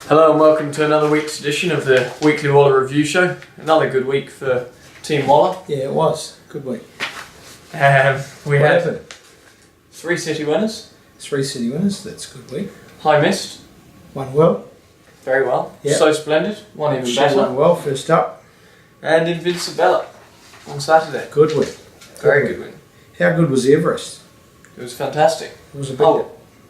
Hello and welcome to another week's edition of the Weekly Waller Review Show. Another good week for Team Waller. Yeah, it was. Good week. We had happened? 3 city winners. 3 city winners, that's a good week. High missed. Won well. Very well. Yep. So Splendid. One even She better. won well first up. And Invincibella on Saturday. Good win. Very good win. How good was the Everest? It was fantastic. It was a big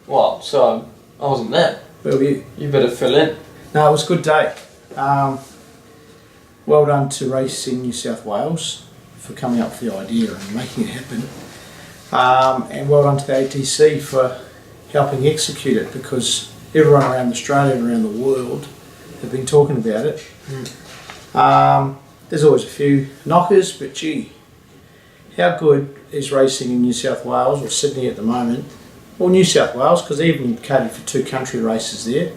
Well, so I wasn't there. Where were you? You better fill in. No, it was a good day. Well done to Racing New South Wales for coming up with the idea and making it happen. And well done to the ATC for helping execute it, because everyone around Australia and around the world have been talking about it. There's always a few knockers, but gee, how good is racing in New South Wales or Sydney at the moment? Well, New South Wales, because they even catered for 2 country races there.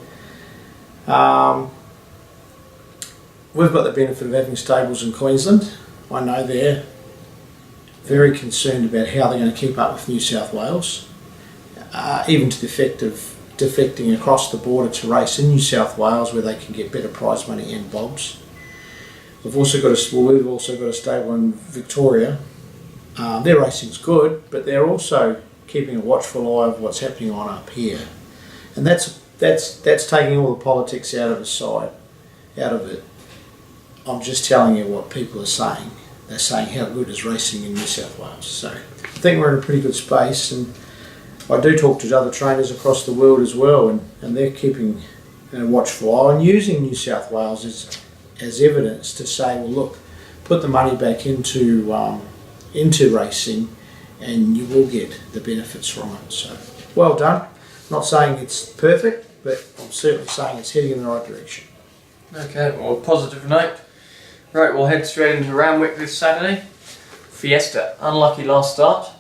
We've got the benefit of having stables in Queensland. I know they're very concerned about how they're going to keep up with New South Wales, even to the effect of defecting across the border to race in New South Wales where they can get better prize money and bobs. We've also got a stable in Victoria. Their racing's good, but they're also keeping a watchful eye of what's happening on up here, and that's taking all the politics out of it. I'm just telling you what people are saying. They're saying how good is racing in New South Wales. So I think we're in a pretty good space, and I do talk to other trainers across the world as well, and they're keeping a watchful eye and using New South Wales as evidence to say, well, look, put the money back into racing, and you will get the benefits from it. So well done. Not saying it's perfect, but I'm certainly saying it's heading in the right direction. Okay, well, positive note. Right, we'll head straight into Randwick this Saturday. Fiesta, unlucky last start.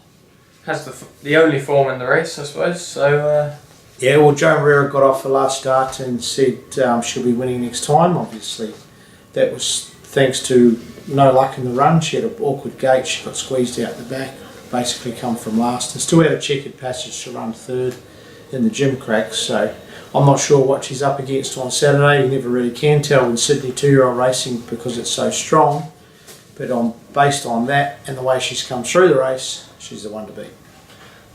Has the only form in the race, I suppose. So yeah, well, Joe Herrera got off the last start and said she'll be winning next time. Obviously, that was thanks to no luck in the run. She had an awkward gate. She got squeezed out the back. Basically, come from last and still had a checkered passage to run third in the gym cracks. So I'm not sure what she's up against on Saturday. You never really can tell in Sydney 2-year-old racing because it's so strong. But based on that and the way she's come through the race, she's the one to beat.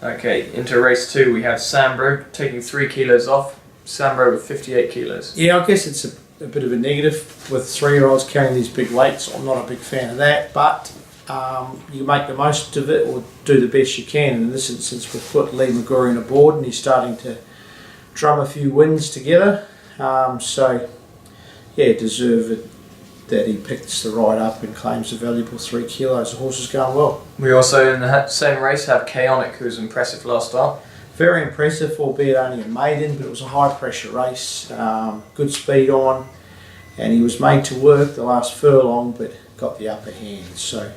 Okay, into race 2 we have Sambro taking 3 kilos off. Sambro with 58 kilos. Yeah, I guess it's a bit of a negative with 3-year-olds carrying these big weights. I'm not a big fan of that, but you make the most of it or do the best you can. In this instance, we've put Lee McGurry on a board and he's starting to drum a few wins together. So, yeah, deserve it that he picks the ride up and claims a valuable 3 kilos. The horse is going well. We also in the same race have Chaonic, who's impressive last start. Very impressive, albeit only a maiden, but it was a high pressure race. Good speed on, and he was made to work the last furlong, but got the upper hand. So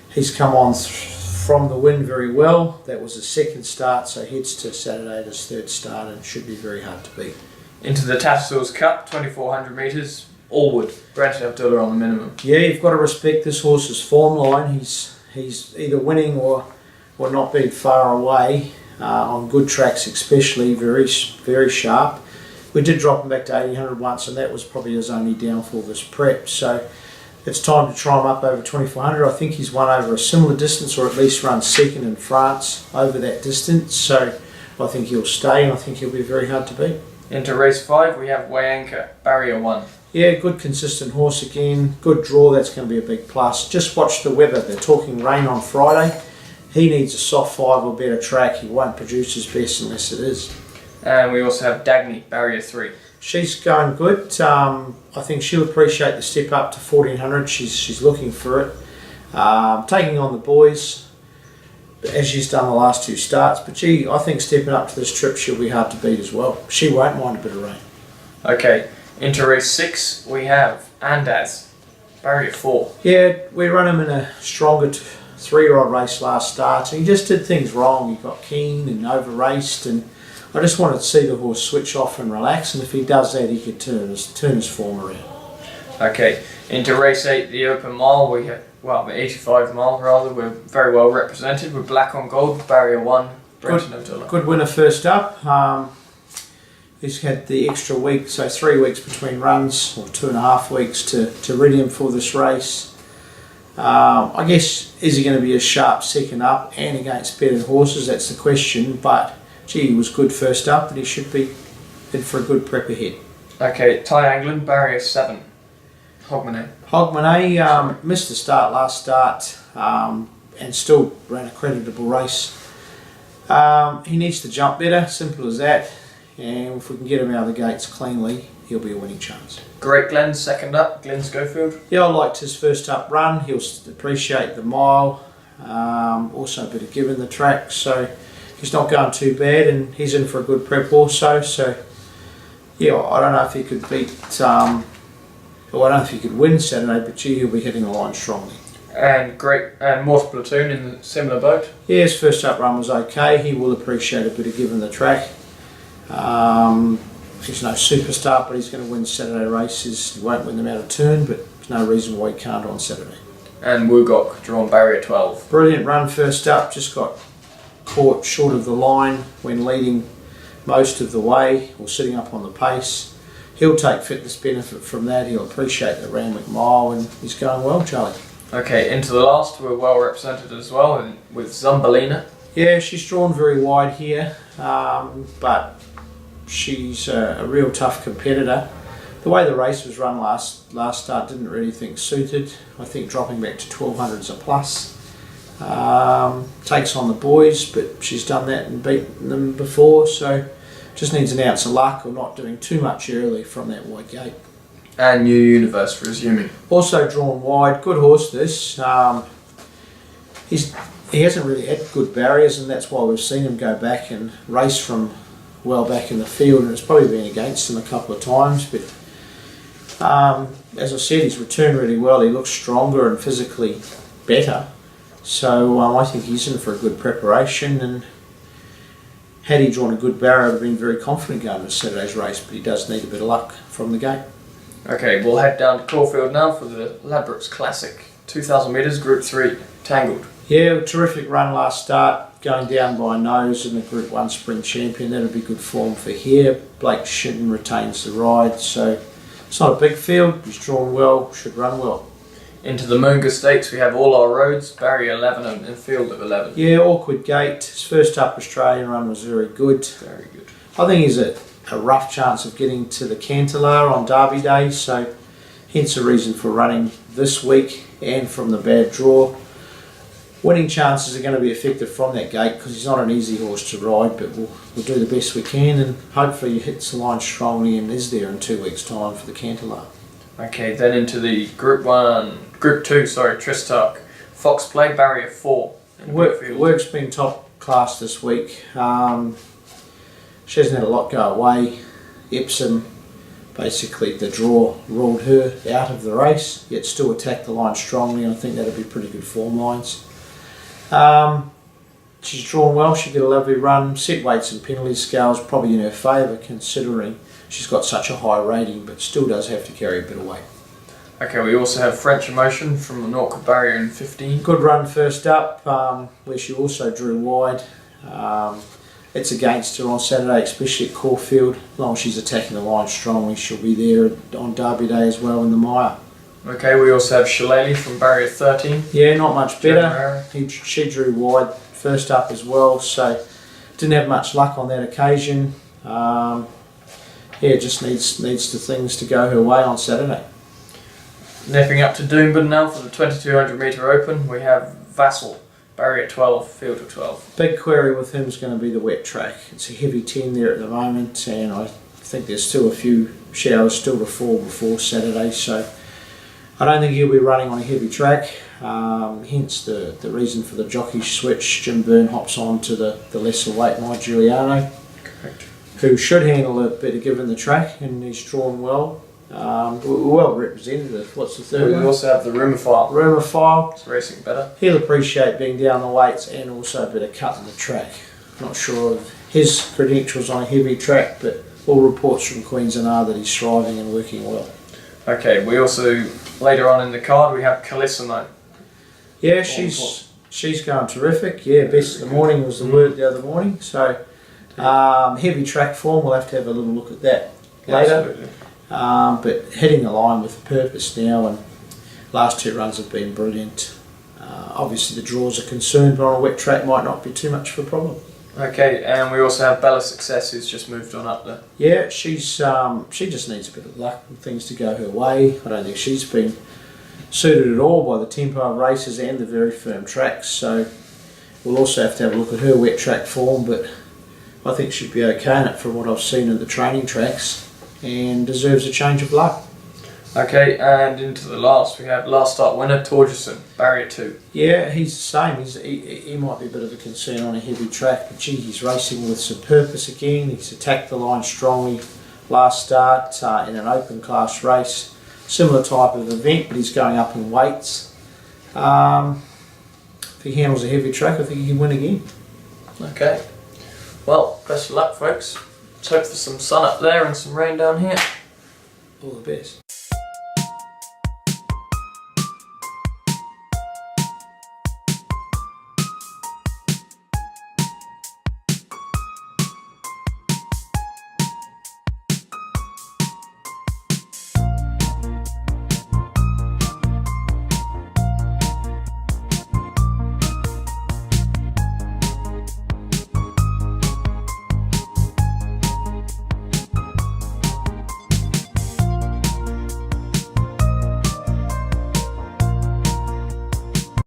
he's come on from the win very well. That was his 2nd start, so heads to Saturday his 3rd start and should be very hard to beat. Into the Tattersalls Cup, 2400 metres, Allwood, Brenton Abdullah on the minimum. Yeah, you've got to respect this horse's form line. He's either winning or not being far away. On good tracks especially, very very sharp. We did drop him back to 1800 once, and that was probably his only downfall this prep. So it's time to try him up over 2400. I think he's won over a similar distance, or at least run 2nd in France over that distance. So I think he'll stay, and I think he'll be very hard to beat. Into race 5 we have Wayanka, barrier 1. Yeah, good consistent horse again. Good draw, that's going to be a big plus. Just watch the weather. They're talking rain on Friday. He needs a soft 5 or better track. He won't produce his best unless it is. And we also have Dagny, barrier 3. She's going good. I think she'll appreciate the step up to 1400. She's looking for it. Taking on the boys, as she's done the last 2 starts. But gee, I think stepping up to this trip she'll be hard to beat as well. She won't mind a bit of rain. Okay, into race 6 we have Andaz, barrier 4. Yeah, we run him in a stronger 3-year-old race last start. He just did things wrong. He got keen and over-raced, and I just wanted to see the horse switch off and relax, and if he does that, he could turn his form around. Okay, into race 8, the open mile, we have, the 85 mile rather, we're very well represented with Black on Gold, barrier 1, Brenton Abdullah. Good winner first up. He's had the extra week, so 3 weeks between runs, or 2.5 weeks to ready him for this race. I guess, is he going to be a sharp second up and against better horses? That's the question, but gee, he was good first up, and he should be in for a good prep ahead. Okay, Ty Anglin, barrier 7. Hogmanay missed the start last start and still ran a creditable race. He needs to jump better, simple as that, and if we can get him out of the gates cleanly, he'll be a winning chance. Great Glen, second up, Glen Schofield. Yeah, I liked his first up run. He'll appreciate the mile, also a bit of give in the track, so he's not going too bad, and he's in for a good prep also. So yeah, I don't know if he could beat, I don't know if he could win Saturday, but gee, he'll be hitting the line strongly. And Morse Platoon in the similar boat. Yeah, his first up run was okay. He will appreciate a bit of give in the track. He's no superstar, but he's going to win Saturday races. He won't win them out of turn, but there's no reason why he can't on Saturday. And Wugok, drawn barrier 12. Brilliant run first up, just got caught short of the line when leading most of the way, or sitting up on the pace. He'll take fitness benefit from that. He'll appreciate the Randwick mile, and he's going well, Charlie. Okay, into the last, we're well represented as well, and with Zumbalina. Yeah, she's drawn very wide here, but she's a real tough competitor. The way the race was run last start didn't really think suited. I think dropping back to 1200 is a plus. Takes on the boys, but she's done that and beaten them before, so just needs an ounce of luck or not doing too much early from that wide gate. And New Universe resuming. Also drawn wide, good horse this. He hasn't really had good barriers, and that's why we've seen him go back and race from well back in the field, and it's probably been against him a couple of times, but as I said, he's returned really well. He looks stronger and physically better, so I think he's in for a good preparation, and had he drawn a good barrier, I would have been very confident going to Saturday's race, but he does need a bit of luck from the gate. Okay, we'll head down to Caulfield now for the Ladbrokes Classic. 2,000 metres, Group 3, Tangled. Yeah, terrific run last start, going down by nose in the Group 1 Spring Champion. That'll be good form for here. Blake Shinton retains the ride, so it's not a big field. He's drawn well, should run well. Into the Moonga Stakes, we have All Our Roads, barrier 11 and field of 11. Yeah, awkward gate. His first up Australian run was very good. Very good. I think he's a rough chance of getting to the Cantelar on Derby Day, so hence a reason for running this week and from the bad draw. Winning chances are going to be affected from that gate because he's not an easy horse to ride, but we'll do the best we can, and hopefully he hits the line strongly and is there in 2 weeks' time for the Cantelar. Okay, then into the Group 2, Tristark. Fox Play, barrier 4. Work's been top class this week. She hasn't had a lot go away. Epsom, basically the draw ruled her out of the race, yet still attacked the line strongly, and I think that'll be pretty good form lines. She's drawn well, she'll get a lovely run. Set weights and penalty scales probably in her favour, considering she's got such a high rating, but still does have to carry a bit of weight. Okay, we also have French Emotion from the Norca barrier in 15. Good run first up, where she also drew wide. It's against her on Saturday, especially at Caulfield. As long as she's attacking the line strongly, she'll be there on Derby Day as well in the mire. Okay, we also have Shillelagh from barrier 13. Yeah, not much better. She drew wide first up as well, so didn't have much luck on that occasion. Just needs things to go her way on Saturday. Nipping up to Doomben now for the 2200 metre open, we have Vassal, barrier 12, field of 12. Big query with him is going to be the wet track. It's a heavy 10 there at the moment, and I think there's still a few showers still to fall before Saturday, so I don't think he'll be running on a heavy track. Hence the reason for the jockey switch. Jim Byrne hops on to the lesser weight Mike Giuliano, Correct. Who should handle a bit of given the track, and he's drawn well. Well represented. What's the third one? We also have the Rumour File. Rumour File. It's racing better. He'll appreciate being down the weights and also a bit of cut in the track. Not sure of his credentials on a heavy track, but all reports from Queensland are that he's thriving and working well. Okay, we also, later on in the card, we have Calissimo. Yeah, she's going terrific. Yeah, best of the morning was the word the other morning. So Heavy track form, we'll have to have a little look at that later. Absolutely. But heading the line with purpose now, and last 2 runs have been brilliant. Obviously the draws are concerned, but on a wet track might not be too much of a problem. Okay, and we also have Bella Success, who's just moved on up there. Yeah, she just needs a bit of luck and things to go her way. I don't think she's been suited at all by the tempo of races and the very firm tracks, so we'll also have to have a look at her wet track form, but I think she'd be okay in it from what I've seen in the training tracks, and deserves a change of luck. Okay, and into the last, we have last start winner, Torgerson, barrier 2. Yeah, he's the same. He might be a bit of a concern on a heavy track, but gee, he's racing with some purpose again. He's attacked the line strongly last start in an open class race. Similar type of event, but he's going up in weights. If he handles a heavy track, I think he can win again. Okay, well, best of luck, folks. Let's hope for some sun up there and some rain down here. All the best.